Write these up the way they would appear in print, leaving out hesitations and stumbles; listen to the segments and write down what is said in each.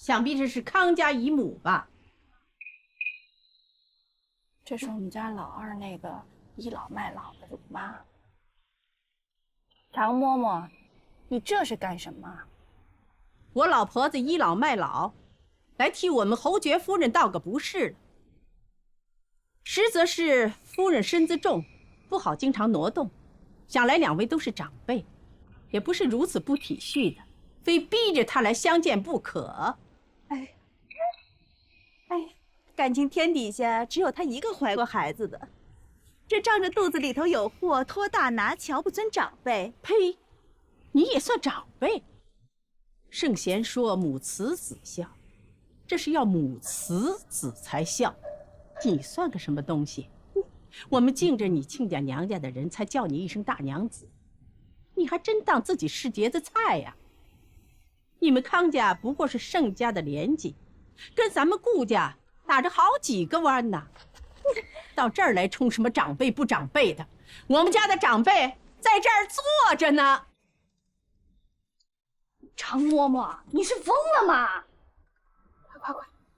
想必这是康家姨母吧？这是我们家老二那个倚老卖老的乳妈。常嬷嬷，你这是干什么？我老婆子倚老卖老，来替我们侯爵夫人道个不是了。实则是夫人身子重，不好经常挪动，想来两位都是长辈，也不是如此不体恤的，非逼着她来相见不可。哎，感情天底下只有他一个怀过孩子的，这仗着肚子里头有货，托大拿，瞧不尊长辈。呸！你也算长辈？圣贤说母慈子孝，这是要母慈子才孝。你算个什么东西？我们敬着你亲家娘家的人，才叫你一声大娘子，你还真当自己是碟子菜呀？你们康家不过是盛家的连襟，跟咱们顾家打着好几个弯呢。到这儿来冲什么长辈不长辈的？我们家的长辈在这儿坐着呢。常嬷嬷，你是疯了吗？快，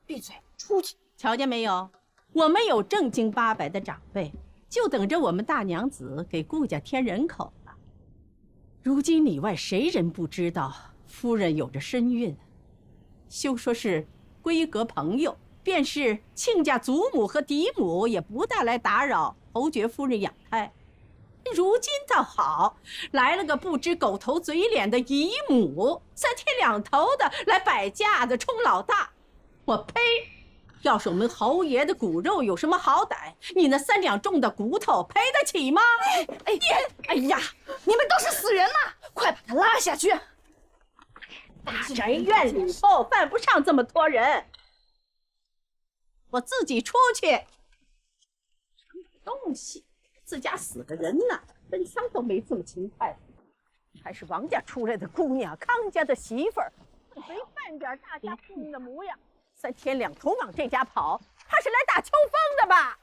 闭嘴，出去！瞧见没有？我们有正经八百的长辈，就等着我们大娘子给顾家添人口了。如今里外谁人不知道夫人有着身孕？休说是闺阁朋友，便是亲家祖母和嫡母也不大来打扰侯爵夫人养胎。如今倒好，来了个不知狗头嘴脸的姨母，三天两头的来摆架子充老大。我呸！要是我们侯爷的骨肉有什么好歹，你那3两重的骨头赔得起吗？哎呀，你们都是死人吗？快把他拉下去！大宅院里头犯不上这么多人，我自己出去。什么东西？自家死个人呢，奔丧都没这么勤快的。还是王家出来的姑娘，康家的媳妇儿，没半点大家妇的模样。3天2头往这家跑，他是来打秋风的吧？